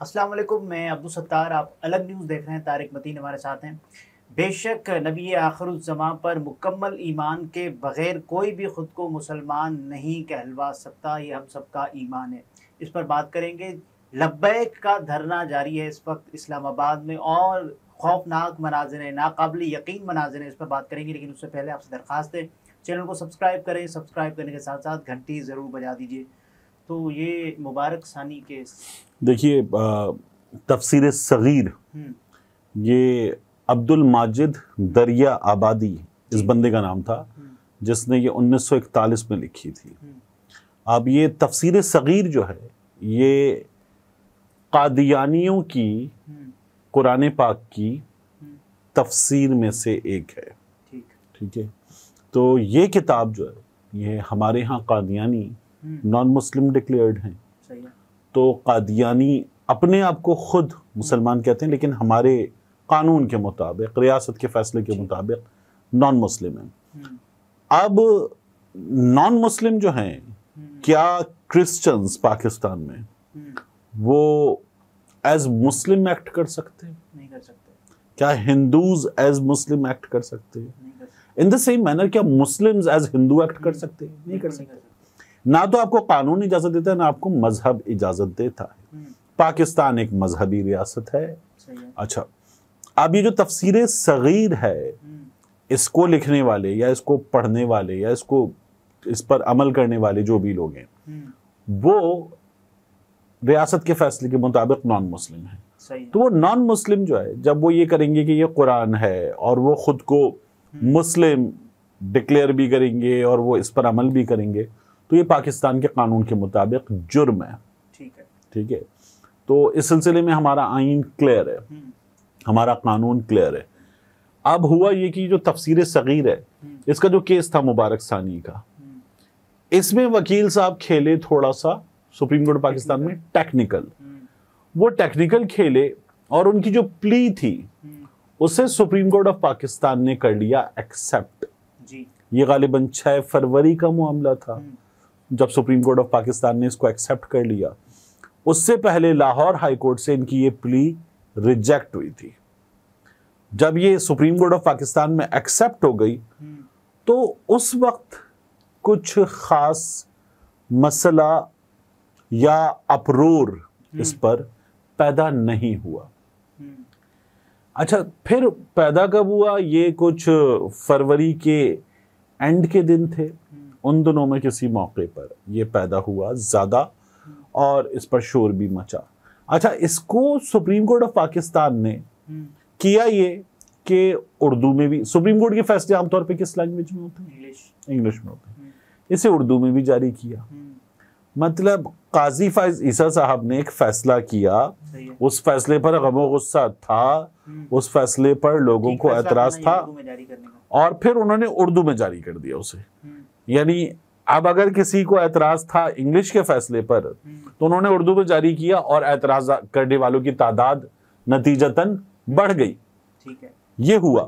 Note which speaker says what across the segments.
Speaker 1: السلام علیکم، میں عبدالستار، آپ الگ نیوز دیکھ رہے ہیں۔ طارق متین ہمارے ساتھ ہیں۔ بے شک نبی آخر الزماں پر مکمل ایمان کے بغیر کوئی بھی خود کو مسلمان نہیں کہلوا سکتا، یہ ہم سب کا ایمان ہے۔ اس پر بات کریں گے۔ لبیک کا دھرنا جاری ہے اس وقت اسلام آباد میں، اور خوفناک مناظر ہیں، ناقابل یقین مناظر ہیں، اس پر بات کریں گے۔ لیکن اس سے پہلے آپ سے درخواست ہے چینل کو سبسکرائب کریں، سبسکرائب کرنے کے ساتھ ساتھ گھنٹی ضرور بجا دیجیے۔ تو یہ مبارک ثانی کیس،
Speaker 2: دیکھیے، تفسیر صغیر یہ عبد الماجد دریا آبادی اس بندے کا نام تھا، جس نے یہ 1941 میں لکھی تھی۔ اب یہ تفسیر صغیر جو ہے یہ قادیانیوں کی قرآن پاک کی تفسیر میں سے ایک ہے، ٹھیک ہے۔ تو یہ کتاب جو ہے یہ ہمارے ہاں قادیانی نان مسلم ڈکلیئرڈ ہیں، تو قادیانی اپنے آپ کو خود مسلمان کہتے ہیں، لیکن ہمارے قانون کے مطابق، ریاست کے فیصلے کے مطابق نان مسلم ہیں۔ اب نان مسلم جو ہیں، کیا کرسچنز پاکستان میں وہ ایز مسلم ایکٹ کر سکتے ہیں؟
Speaker 1: نہیں کر سکتے۔
Speaker 2: کیا ہندوز ایز مسلم ایکٹ کر سکتے ہیں؟ ان دا سیم مینر کیا مسلمز ایز ہندو ایکٹ کر سکتے ہیں؟ نہیں کر سکتے۔ نہ تو آپ کو قانون اجازت دیتا ہے، نہ آپ کو مذہب اجازت دیتا ہے۔ پاکستان ایک مذہبی ریاست ہے۔ اچھا، اب یہ جو تفسیر صغیر ہے، اس کو لکھنے والے یا اس کو پڑھنے والے یا اس پر عمل کرنے والے جو بھی لوگ ہیں، وہ ریاست کے فیصلے کے مطابق نان مسلم ہیں۔ تو وہ نان مسلم جو ہے، جب وہ یہ کریں گے کہ یہ قرآن ہے، اور وہ خود کو مسلم ڈکلیئر بھی کریں گے اور وہ اس پر عمل بھی کریں گے، تو یہ پاکستان کے قانون کے مطابق جرم ہے۔ ٹھیک ہے۔ تو اس سلسلے میں ہمارا آئین کلیئر ہے، ہمارا قانون کلیئر ہے۔ اب ہوا یہ کہ جو تفسیر صغیر ہے، اس کا جو کیس تھا مبارک ثانی کا، اس میں وکیل صاحب کھیلے تھوڑا سا سپریم کورٹ پاکستان میں ٹیکنیکل۔ وہ ٹیکنیکل کھیلے اور ان کی جو پلی تھی اسے سپریم کورٹ آف پاکستان نے کر لیا ایکسیپٹ۔ یہ غالباً 6 فروری کا معاملہ تھا جب سپریم کورٹ آف پاکستان نے اس کو ایکسیپٹ کر لیا۔ اس سے پہلے لاہور ہائی کورٹ سے ان کی یہ پلی ریجیکٹ ہوئی تھی۔ جب یہ سپریم کورٹ آف پاکستان میں ایکسیپٹ ہو گئی تو اس وقت کچھ خاص مسئلہ یا اپرور اس پر پیدا نہیں ہوا۔ اچھا، پھر پیدا کب ہوا؟ یہ کچھ فروری کے اینڈ کے دن تھے، ان دنوں میں کسی موقع پر یہ پیدا ہوا زیادہ، اور اس پر شور بھی مچا۔ اچھا، اس کو سپریم کورٹ آف پاکستان نے کیا یہ کہ اردو میں بھی، سپریم کورٹ کے فیصلے عام طور پہ کس لینگویج میں ہوتے ہیں؟ انگلش میں ہوتے ہیں۔ اسے اردو میں بھی جاری کیا۔ مطلب قاضی فائز عیسیٰ صاحب نے ایک فیصلہ کیا، اس فیصلے پر غم و غصہ تھا، اس فیصلے پر لوگوں کو اعتراض تھا، اور پھر انہوں نے اردو میں جاری کر دیا اسے۔ یعنی اب اگر کسی کو اعتراض تھا انگلش کے فیصلے پر تو انہوں نے اردو میں جاری کیا، اور اعتراض کرنے والوں کی تعداد نتیجتاً بڑھ گئی۔ یہ ہوا۔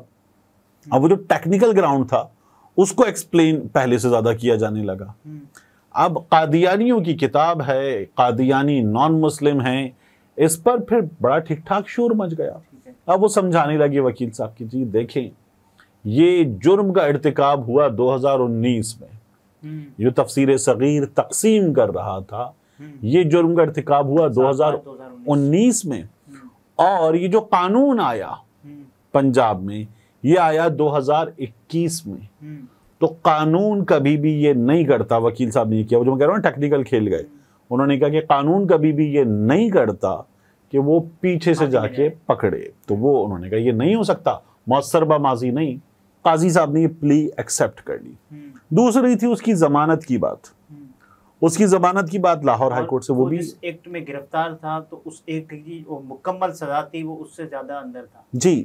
Speaker 2: اب وہ جو ٹیکنیکل گراؤنڈ تھا اس کو ایکسپلین پہلے سے زیادہ کیا جانے لگا۔ اب قادیانیوں کی کتاب ہے، قادیانی نان مسلم ہیں، اس پر پھر بڑا ٹھیک ٹھاک شور مچ گیا۔ اب وہ سمجھانے لگے وکیل صاحب کی، جی دیکھیں، یہ جرم کا ارتکاب ہوا 2019 میں، جو تفسیر صغیر تقسیم کر رہا تھا، یہ جرم کا ارتکاب ہوا 2019 میں، اور یہ جو قانون آیا پنجاب میں، یہ آیا 2021 میں۔ تو قانون کبھی بھی یہ نہیں کرتا، وکیل صاحب نے کیا، وہ جو میں کہہ رہا ہوں ٹیکنیکل کھیل گئے، انہوں نے کہا کہ قانون کبھی بھی یہ نہیں کرتا کہ وہ پیچھے سے جا کے پکڑے۔ تو وہ انہوں نے کہا یہ نہیں ہو سکتا، مؤثر با ماضی نہیں۔ قاضی صاحب نے یہ پلی ایکسیپٹ کر لی۔ دوسری تھی اس کی ضمانت کی بات۔ اس کی ضمانت کی بات لاہور ہائی کورٹ سے، وہ بھی
Speaker 1: جس ایکٹ میں گرفتار تھا تو اس ایکٹ کی جو مکمل سزا تھی وہ اس سے زیادہ اندر تھا۔
Speaker 2: جی،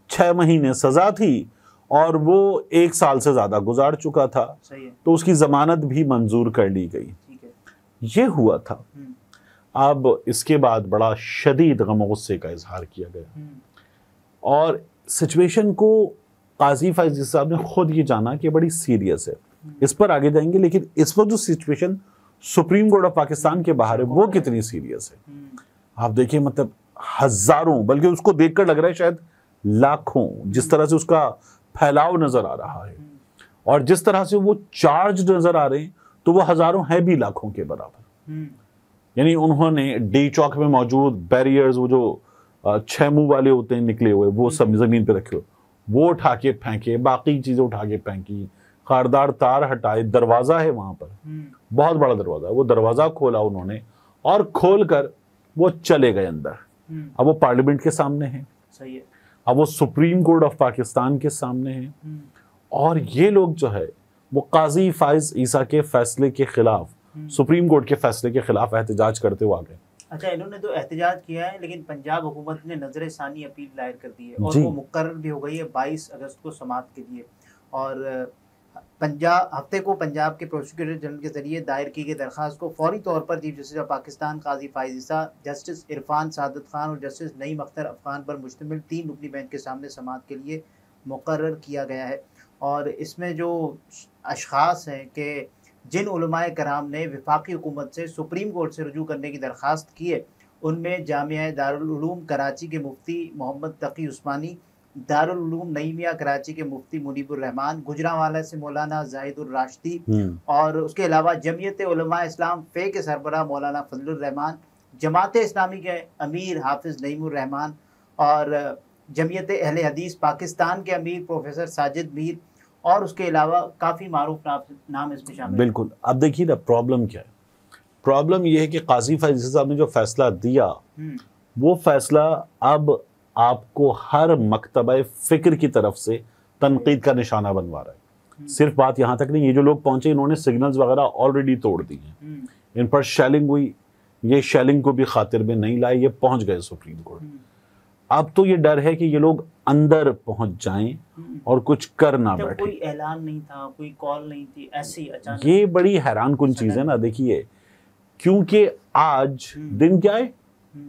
Speaker 2: 6 مہینے سزا تھی، اور وہ 1 سال سے زیادہ گزار چکا تھا، تو اس کی ضمانت بھی منظور کر لی گئی۔ یہ ہوا تھا۔ اب اس کے بعد بڑا شدید غم و غصے کا اظہار کیا گیا، اور سچویشن کو قاضی فائز صاحب نے خود یہ جانا کہ بڑی سیریس ہے۔ اس پر آگے جائیں گے، لیکن اس وقت جو situation supreme court of Pakistan کے باہر ہے وہ کتنی سیریس ہے۔ آپ دیکھیں مطلب ہزاروں، بلکہ اس کو دیکھ کر لگ رہا ہے شاید لاکھوں، جس طرح سے اس کا پھیلاؤ نظر آ رہا ہے اور جس طرح سے وہ چارج نظر آ رہے ہیں تو وہ ہزاروں ہیں بھی لاکھوں کے برابر. یعنی انہوں نے ڈی چوک میں موجود بیریئرز، وہ جو 6 منہ والے ہوتے ہیں نکلے ہوئے، وہ سب زمین پہ رکھے ہوئے، وہ اٹھا کے پھینکے، باقی چیزیں اٹھا کے پھینکی، خاردار تار ہٹائے. دروازہ ہے وہاں پر، بہت بڑا دروازہ ہے، وہ دروازہ کھولا انہوں نے اور کھول کر وہ چلے گئے اندر. اب وہ پارلیمنٹ کے سامنے ہیں،
Speaker 1: صحیح ہے،
Speaker 2: اب وہ سپریم کورٹ آف پاکستان کے سامنے ہیں، اور یہ لوگ جو ہے وہ قاضی فائز عیسیٰ کے فیصلے کے خلاف، سپریم کورٹ کے فیصلے کے خلاف احتجاج کرتے ہوئے آ گئے.
Speaker 1: اچھا، انہوں نے تو احتجاج کیا ہے، لیکن پنجاب حکومت نے نظر ثانی اپیل دائر کر دی ہے اور وہ مقرر بھی ہو گئی ہے 22 اگست کو سماعت کے لیے. اور ہفتے کو پنجاب کے پروسیکیوٹر جنرل کے ذریعے دائر کی گئی درخواست کو فوری طور پر chief justice of Pakistan Qazi Faez Isa, justice Irfan سعادت خان اور جسٹس نعیم اختر افغان پر مشتمل 3 رکنی بینچ کے سامنے سماعت کے لیے مقرر کیا گیا ہے. اور اس میں جو اشخاص ہیں کہ جن علماء کرام نے وفاقی حکومت سے سپریم کورٹ سے رجوع کرنے کی درخواست کی ہے، ان میں جامعہ دارالعلوم کراچی کے مفتی محمد تقی عثمانی، دارالعلوم نعیمیہ کراچی کے مفتی منیب الرحمان، گجرانوالہ سے مولانا زاہد الراشدی، اور اس کے علاوہ جمعیت علماء اسلام فے کے سربراہ مولانا فضل الرحمان، جماعت اسلامی کے امیر حافظ نعیم الرحمان، اور جمعیت اہل حدیث پاکستان کے امیر پروفیسر ساجد میر، اور اس کے علاوہ کافی معروف نام اس میں شامل ہیں.
Speaker 2: بالکل. اب دیکھیے نا پرابلم کیا ہے. پرابلم یہ ہے کہ قاضی فائز عیسیٰ صاحب نے جو فیصلہ دیا، وہ فیصلہ اب آپ کو ہر مکتبہ فکر کی طرف سے تنقید کا نشانہ بنوا رہا ہے. صرف بات یہاں تک نہیں، یہ جو لوگ پہنچے انہوں نے سگنلز وغیرہ آلریڈی توڑ دی ہیں، ان پر شیلنگ ہوئی، یہ شیلنگ کو بھی خاطر میں نہیں لائے، یہ پہنچ گئے سپریم کورٹ. اب تو یہ ڈر ہے کہ یہ لوگ اندر پہنچ جائیں اور کچھ کر نہ بیٹھے.
Speaker 1: کوئی اعلان نہیں تھا، کوئی کال نہیں تھی، ایسے ہی اچانک.
Speaker 2: یہ بڑی حیران کن چیز ہے نا. دیکھیے کیونکہ آج دن کیا ہے؟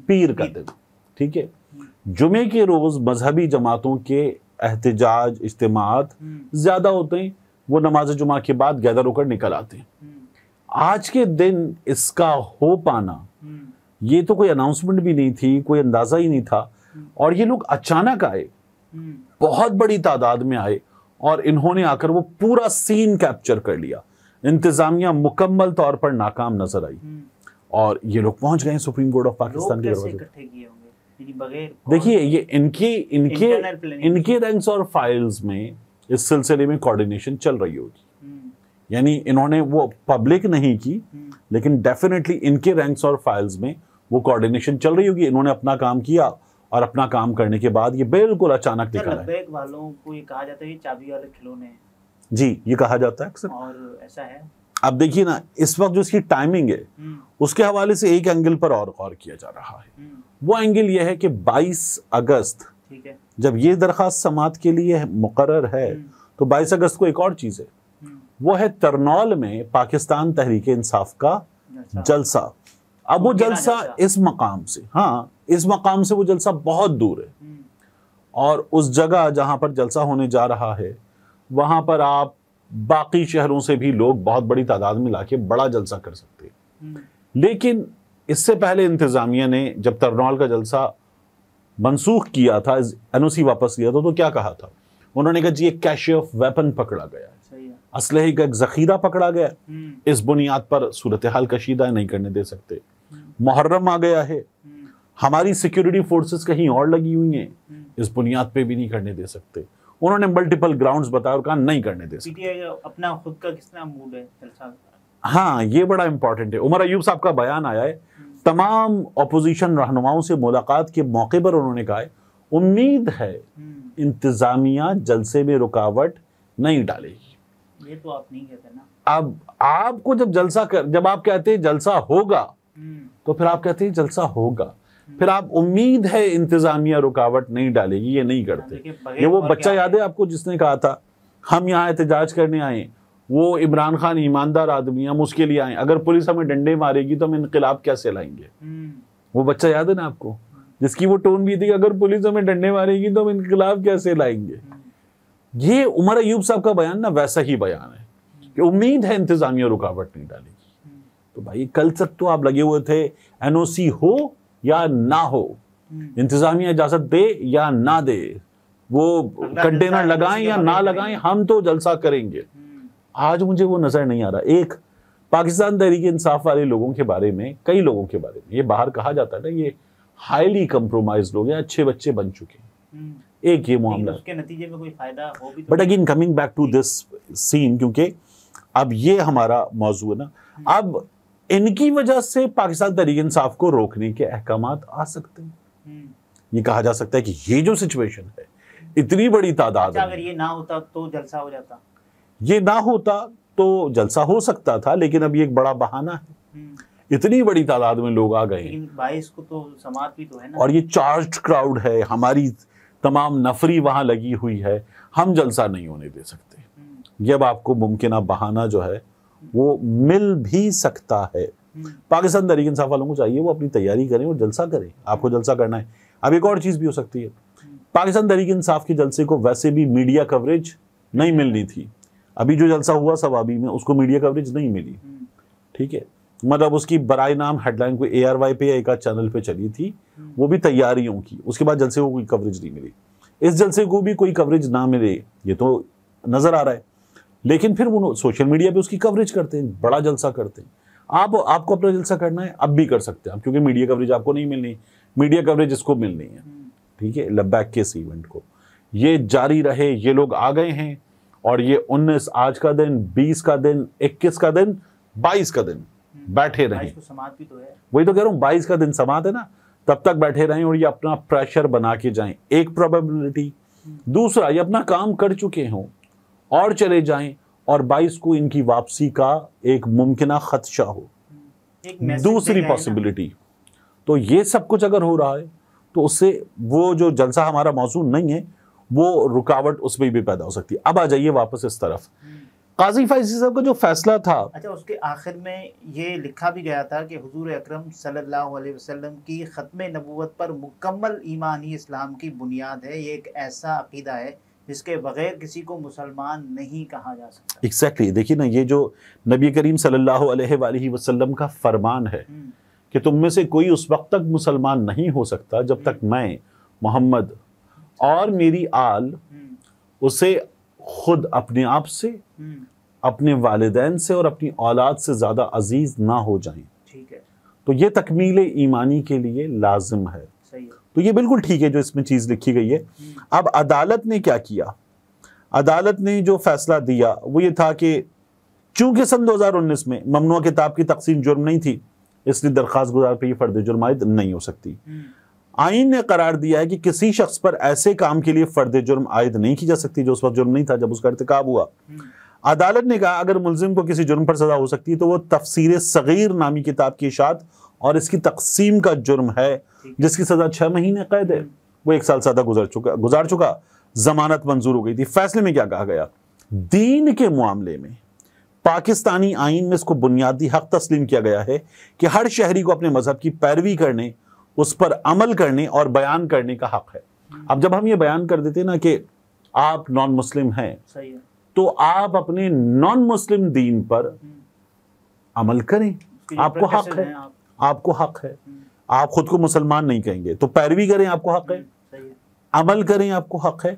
Speaker 2: پیر کا دن، ٹھیک ہے. جمعے کے روز مذہبی جماعتوں کے احتجاج اجتماعات زیادہ ہوتے ہیں، وہ نماز جمعہ کے بعد گیدر ہو کر نکل آتے ہیں. آج کے دن اس کا ہو پانا، یہ تو کوئی اناؤنسمنٹ بھی نہیں تھی، کوئی اندازہ ہی نہیں تھا، اور یہ لوگ اچانک آئے، بہت بڑی تعداد میں آئے، اور انہوں نے آ کر وہ پورا سین کیپچر کر لیا. انتظامیہ مکمل طور پر ناکام نظر آئی اور یہ لوگ پہنچ گئے سپریم کورٹ آف پاکستان کے دروازے. دیکھیے یہ ان کے رینکس اور فائلز میں اس سلسلے میں کوارڈینیشن چل رہی ہوگی. یعنی انہوں نے وہ پبلک نہیں کی، لیکن ڈیفینیٹلی ان کے رینکس اور فائلز میں وہ کوارڈینیشن چل رہی ہوگی. انہوں نے اپنا کام کیا اور اپنا کام کرنے کے بعد یہ بالکل اچانک نکلا ہے.
Speaker 1: لبیک والوں کو یہ کہا جاتا ہے کہ چابی والے کھلونے ہیں.
Speaker 2: جی یہ کہا جاتا ہے اکثر،
Speaker 1: اور ایسا ہے.
Speaker 2: اب دیکھیے نا اس وقت جو اس کی ٹائمنگ ہے اس کے حوالے سے ایک اینگل پر اور غور کیا جا رہا ہے. وہ اینگل یہ ہے کہ 22 اگست جب یہ درخواست سماعت کے لیے مقرر ہے تو 22 اگست کو ایک اور چیز ہے، وہ ہے ترنول میں پاکستان تحریک انصاف کا جلسہ. اب وہ جلسہ اس مقام سے، اس مقام سے وہ جلسہ بہت دور ہے، اور اس جگہ جہاں پر جلسہ ہونے جا رہا ہے وہاں پر آپ باقی شہروں سے بھی لوگ بہت بڑی تعداد میں لا کے بڑا جلسہ کر سکتے ہیں. لیکن اس سے پہلے انتظامیہ نے جب ترنول کا جلسہ منسوخ کیا تھا، NOC واپس لیا تھا، تو کیا کہا تھا؟ انہوں نے کہا جی ایک کیش آف ویپن پکڑا گیا ہے، اسلحے کا ایک ذخیرہ پکڑا گیا، اس بنیاد پر صورتحال کشیدہ نہیں کرنے دے سکتے. محرم آ گیا ہے، ہماری سیکیورٹی فورسز کہیں اور لگی ہوئی ہیں، اس بنیاد پہ بھی نہیں کرنے دے سکتے. انہوں نے ملٹیپل گراؤنڈز بتایا اور کہا نہیں کرنے دے سکتے.
Speaker 1: اپنا خود کا کس طرح موڈ ہے جلسہ؟
Speaker 2: ہاں یہ بڑا امپورٹنٹ ہے. عمر ایوب صاحب کا بیان آیا ہے، تمام اپوزیشن رہنماؤں سے ملاقات کے موقع پر انہوں نے کہا ہے امید ہے انتظامیہ جلسے میں رکاوٹ نہیں ڈالے گی.
Speaker 1: یہ تو آپ نہیں کہتے نا.
Speaker 2: اب آپ کو جب آپ کہتے ہیں جلسہ ہوگا تو پھر آپ کہتے ہیں جلسہ ہوگا، پھر آپ امید ہے انتظامیہ رکاوٹ نہیں ڈالے گی، یہ نہیں کرتے. یہ وہ بچہ یاد ہے آپ کو جس نے کہا تھا ہم یہاں احتجاج کرنے آئے، وہ عمران خان ایماندار آدمی، ہم اس کے لیے آئے، اگر پولیس ہمیں ڈنڈے مارے گی تو ہم انقلاب کیسے لائیں گے؟ وہ بچہ یاد ہے نا آپ کو، جس کی وہ ٹون بھی تھی کہ اگر پولیس ہمیں ڈنڈے مارے گی تو ہم انقلاب کیسے لائیں گے. یہ عمر ایوب صاحب کا بیان نا ویسا ہی بیان ہے کہ امید ہے انتظامیہ رکاوٹ نہیں ڈالے گی. تو بھائی کل تک تو آپ لگے ہوئے تھے NOC ہو یا نہ ہو, انتظامیہ اجازت دے یا نہ دے, وہ کنٹینر لگائیں یا نہ لگائیں, ہم تو جلسہ کریں گے. آج مجھے وہ نظر نہیں آ رہا. ایک پاکستان تحریک انصاف والے لوگوں کے بارے میں, کئی لوگوں کے بارے میں یہ باہر کہا جاتا ہے نا, یہ ہائیلی کمپرومائز لوگ ہیں, اچھے بچے بن چکے ہیں. ایک یہ معاملہ
Speaker 1: اس کے نتیجے میں کوئی فائدہ ہو بھی,
Speaker 2: but again coming back to this scene, کیونکہ اب یہ ہمارا موضوع ہے نا, اب ان کی وجہ سے پاکستان تحریک انصاف کو روکنے کے احکامات آ سکتے ہیں. یہ کہا جا سکتا ہے کہ یہ جو سچویشن ہے, اتنی بڑی تعداد,
Speaker 1: اگر یہ نہ ہوتا تو جلسہ ہو جاتا,
Speaker 2: یہ نہ ہوتا تو جلسہ ہو سکتا تھا, لیکن اب یہ ایک بڑا بہانہ ہے. اتنی بڑی تعداد میں لوگ آ گئے ہیں,
Speaker 1: 22 کو تو سماعت بھی تو ہے نا,
Speaker 2: اور یہ چارجڈ کراؤڈ ہے, ہماری تمام نفری وہاں لگی ہوئی ہے, ہم جلسہ نہیں ہونے دے سکتے. یہ اب آپ کو ممکنہ بہانہ جو ہے وہ مل بھی سکتا ہے. پاکستان تحریک انصاف والوں کو چاہیے وہ اپنی تیاری کریں اور جلسہ کریں. آپ کو جلسہ کرنا ہے. اب ایک اور چیز بھی ہو سکتی ہے, پاکستان تحریک انصاف کے جلسے کو ویسے بھی میڈیا کوریج نہیں ملنی تھی. ابھی جو جلسہ ہوا سوابی میں, اس کو میڈیا کوریج نہیں ملی. ٹھیک ہے, مطلب اس کی برائے نام ہیڈ لائن کوئی ARY پہ یا ایک چینل پہ چلی تھی, وہ بھی تیاریوں کی. اس کے بعد جلسے کو کوئی کوریج نہیں ملی. اس جلسے کو بھی کوئی کوریج نہ ملے یہ تو نظر آ رہا ہے, لیکن پھر وہ سوشل میڈیا پہ اس کی کوریج کرتے ہیں, بڑا جلسہ کرتے ہیں. آپ کو اپنا جلسہ کرنا ہے, اب بھی کر سکتے ہیں, کیونکہ میڈیا کوریج آپ کو نہیں ملنی, میڈیا کوریج اس کو ملنی ہے. ٹھیک ہے, لبیک کے اس ایونٹ کو یہ جاری رہے. یہ لوگ آ گئے ہیں, اور یہ 19 آج کا دن, 20 کا دن, 21 کا دن, 22 کا دن بیٹھے رہیں. وہی تو کہہ رہا ہوں, 22 کا دن سماعت ہے نا, تب تک بیٹھے رہیں اور یہ اپنا پریشر بنا کے جائیں. ایک پروبیبلٹی. دوسرا, یہ اپنا کام کر چکے ہوں اور چلے جائیں, اور 22 کو ان کی واپسی کا ایک ممکنہ خدشہ ہو. دوسری پاسبلٹی. تو یہ سب کچھ اگر ہو رہا ہے تو اس سے وہ جو جلسہ ہمارا موضوع نہیں ہے, وہ رکاوٹ اس میں بھی پیدا ہو سکتی ہے. اب آ جائیے واپس اس طرف. قاضی فیضی صاحب کا جو فیصلہ تھا,
Speaker 1: اچھا, اس کے آخر میں یہ لکھا بھی گیا تھا کہ حضور اکرم صلی اللہ علیہ وسلم کی ختم نبوت پر مکمل ایمان ہی اسلام کی بنیاد ہے. یہ ایک ایسا عقیدہ ہے جس کے بغیر کسی کو مسلمان نہیں کہا جا سکتا.
Speaker 2: ایگزیکٹلی. دیکھیے نا, یہ جو نبی کریم صلی اللہ علیہ وآلہ وسلم کا فرمان ہے کہ تم میں سے کوئی اس وقت تک مسلمان نہیں ہو سکتا جب تک میں محمد اور میری آل اسے خود اپنے آپ سے, اپنے والدین سے اور اپنی اولاد سے زیادہ عزیز نہ ہو جائیں.
Speaker 1: ٹھیک ہے,
Speaker 2: تو یہ تکمیل ایمانی کے لیے لازم ہے. تو یہ بالکل ٹھیک ہے جو اس میں چیز لکھی گئی ہے. اب عدالت نے کیا کیا؟ عدالت نے جو فیصلہ دیا وہ یہ تھا کہ چونکہ سن 2019 میں ممنوع کتاب کی تقسیم جرم نہیں تھی, اس لیے درخواست گزار پہ یہ فرد جرم عائد نہیں ہو سکتی. آئین نے قرار دیا ہے کہ کسی شخص پر ایسے کام کے لیے فرد جرم عائد نہیں کی جا سکتی جو اس وقت جرم نہیں تھا جب اس کا ارتکاب ہوا. عدالت نے کہا اگر ملزم کو کسی جرم پر سزا ہو سکتی ہے تو وہ تفسیر صغیر نامی کتاب کی اشاعت اور اس کی تقسیم کا جرم ہے, جس کی سزا 6 مہینے قید ہے. وہ 1 سال سادہ گزار چکا, ضمانت منظور ہو گئی تھی. فیصلے میں کیا کہا گیا؟ دین کے معاملے میں پاکستانی آئین میں اس کو بنیادی حق تسلیم کیا گیا ہے کہ ہر شہری کو اپنے مذہب کی پیروی کرنے, اس پر عمل کرنے اور بیان کرنے کا حق ہے. اب جب ہم یہ بیان کر دیتے نا کہ آپ نان مسلم ہیں, تو آپ اپنے نان مسلم دین پر عمل کریں, آپ کو حق ہے. آپ کو حق ہے. آپ خود کو مسلمان نہیں کہیں گے تو پیروی کریں, آپ کو حق ہے. عمل کریں, آپ کو حق ہے.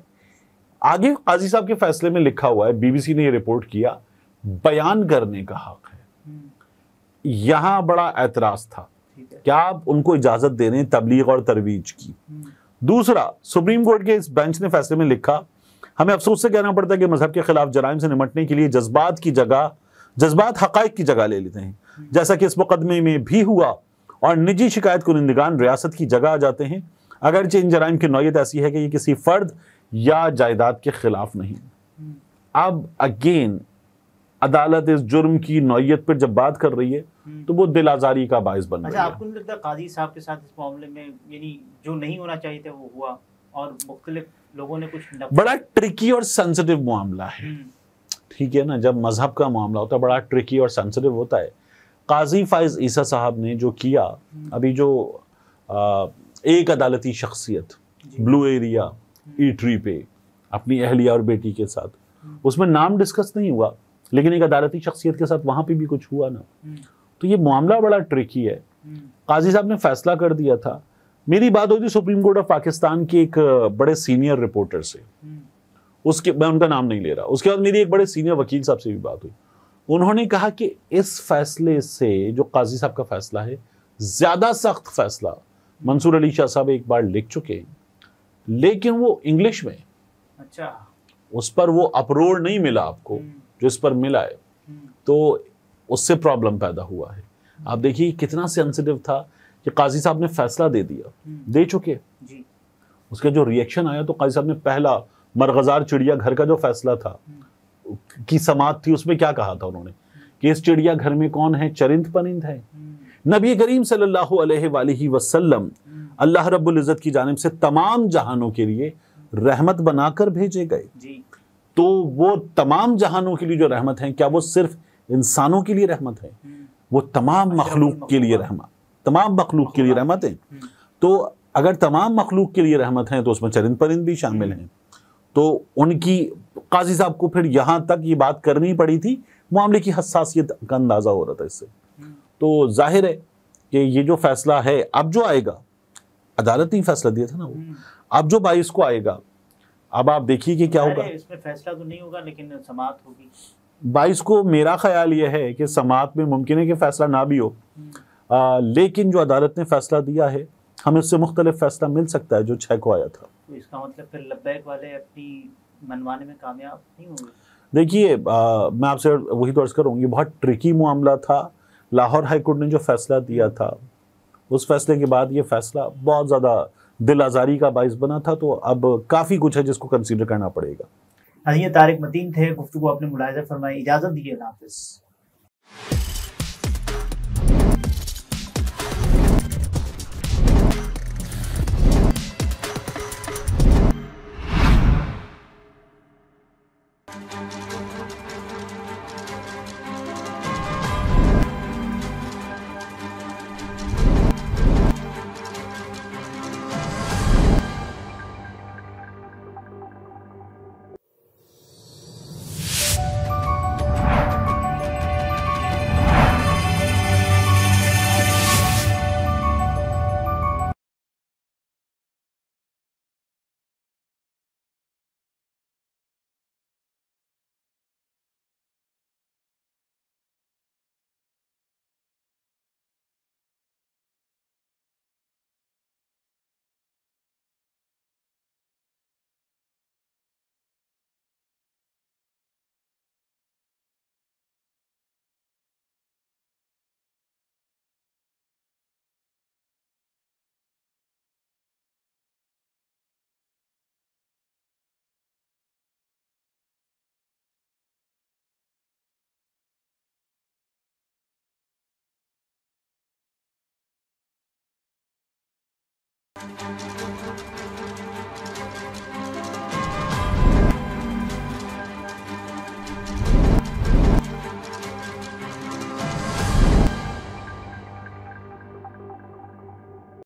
Speaker 2: آگے قاضی صاحب کے فیصلے میں لکھا ہوا ہے, BBC نے یہ رپورٹ کیا, بیان کرنے کا حق ہے. یہاں بڑا اعتراض تھا, کیا آپ ان کو اجازت دے رہے ہیں تبلیغ اور ترویج کی. دوسرا, سپریم کورٹ کے اس بینچ نے فیصلے میں لکھا, ہمیں افسوس سے کہنا پڑتا ہے کہ مذہب کے خلاف جرائم سے نمٹنے کے لیے جذبات حقائق کی جگہ لے لیتے ہیں, جیسا کہ اس مقدمے میں بھی ہوا, اور نجی شکایت کنندگان ریاست کی جگہ آ جاتے ہیں, اگرچہ ان جرائم کی نوعیت ایسی ہے کہ یہ کسی فرد یا جائیداد کے خلاف نہیں. اب اگین عدالت اس جرم کی نوعیت پر جب بات کر رہی ہے تو وہ دل آزاری کا باعث بن رہی ہے.
Speaker 1: آپ کو نہیں لگتا قاضی صاحب کے ساتھ اس معاملے میں یعنی جو نہیں ہونا چاہیے تھا وہ ہوا, اور مختلف لوگوں نے کچھ
Speaker 2: بڑا ٹرکی اور سینسٹیو معاملہ ہے. ٹھیک ہے نا, جب مذہب کا معاملہ ہوتا ہے بڑا ٹرکی اور سینسٹیو ہوتا ہے. قاضی فائز عیسیٰ صاحب نے جو کیا, ابھی جو ایک عدالتی شخصیت بلو ایریا ایٹری پہ اپنی اہلیہ اور بیٹی کے ساتھ, اس میں نام ڈسکس نہیں ہوا لیکن ایک عدالتی شخصیت کے ساتھ وہاں پہ بھی کچھ ہوا نا, تو یہ معاملہ بڑا ٹرکی ہے. قاضی صاحب نے فیصلہ کر دیا تھا. میری بات ہوئی تھی سپریم کورٹ آف پاکستان کے ایک بڑے سینئر رپورٹر سے, اس کے میں ان کا نام نہیں لے رہا. اس کے بعد میری ایک بڑے سینئر وکیل صاحب سے بھی بات ہوئی. انہوں نے کہا کہ اس فیصلے سے جو قاضی صاحب کا فیصلہ ہے زیادہ سخت فیصلہ منصور علی شاہ صاحب ایک بار لکھ چکے ہیں, لیکن وہ انگلش میں,
Speaker 1: اچھا,
Speaker 2: اس پر وہ اپروڈ نہیں ملا آپ کو جو اس پر ملا ہے, تو اس سے پرابلم پیدا ہوا ہے. آپ دیکھیے کتنا سینسٹیو تھا کہ قاضی صاحب نے فیصلہ دے دیا, دے چکے. اس کا جو ری ایکشن آیا تو قاضی صاحب نے پہلا مرغزار چڑیا گھر کا جو فیصلہ تھا کی سماعت تھی, اس میں کیا کہا تھا انہوں نے کہ اس چڑیا گھر میں کون ہے, چرند پرند ہے. نبی کریم صلی اللہ علیہ وآلہ وسلم اللہ رب العزت کی جانب سے تمام جہانوں کے لیے رحمت بنا کر بھیجے گئے. تو وہ تمام جہانوں کے لیے جو رحمت ہیں, کیا وہ صرف انسانوں کے لیے رحمت ہے؟ وہ تمام مخلوق کے لیے رحمت, تمام مخلوق کے لیے رحمت ہے. تو اگر تمام مخلوق کے لیے رحمت ہیں تو اس میں چرند پرند بھی شامل ہیں. تو ان کی قاضی صاحب کو پھر یہاں تک یہ بات کرنی پڑی تھی, معاملے کی حساسیت کا اندازہ ہو رہا تھا اس سے. تو ظاہر ہے کہ یہ جو فیصلہ ہے اب جو آئے گا, عدالت نے فیصلہ دیا تھا نا, وہ اب جو 22 کو آئے گا, اب آپ دیکھیے کہ کیا ہوگا.
Speaker 1: اس میں فیصلہ تو نہیں ہوگا لیکن سماعت ہوگی
Speaker 2: 22 کو. میرا خیال یہ ہے کہ سماعت میں ممکن ہے کہ فیصلہ نہ بھی ہو, لیکن جو عدالت نے فیصلہ دیا ہے ہمیں اس سے مختلف فیصلہ مل سکتا ہے جو 6 کو آیا تھا.
Speaker 1: تو اس کا مطلب پھر لبیک والے اپنی منوانے میں کامیاب نہیں ہوں گے.
Speaker 2: دیکھیے میں آپ سے وہی تو عرض کروں, یہ بہت ٹرکی معاملہ تھا. لاہور ہائی کورٹ نے جو فیصلہ دیا تھا, اس فیصلے کے بعد یہ فیصلہ بہت زیادہ دل آزاری کا باعث بنا تھا. تو اب کافی کچھ ہے جس کو کنسیڈر کرنا پڑے گا.
Speaker 1: یہ طارق متین تھے, گفتگو اپنے ملاحظہ فرمائی. اجازت دیجیے, اللہ حافظ.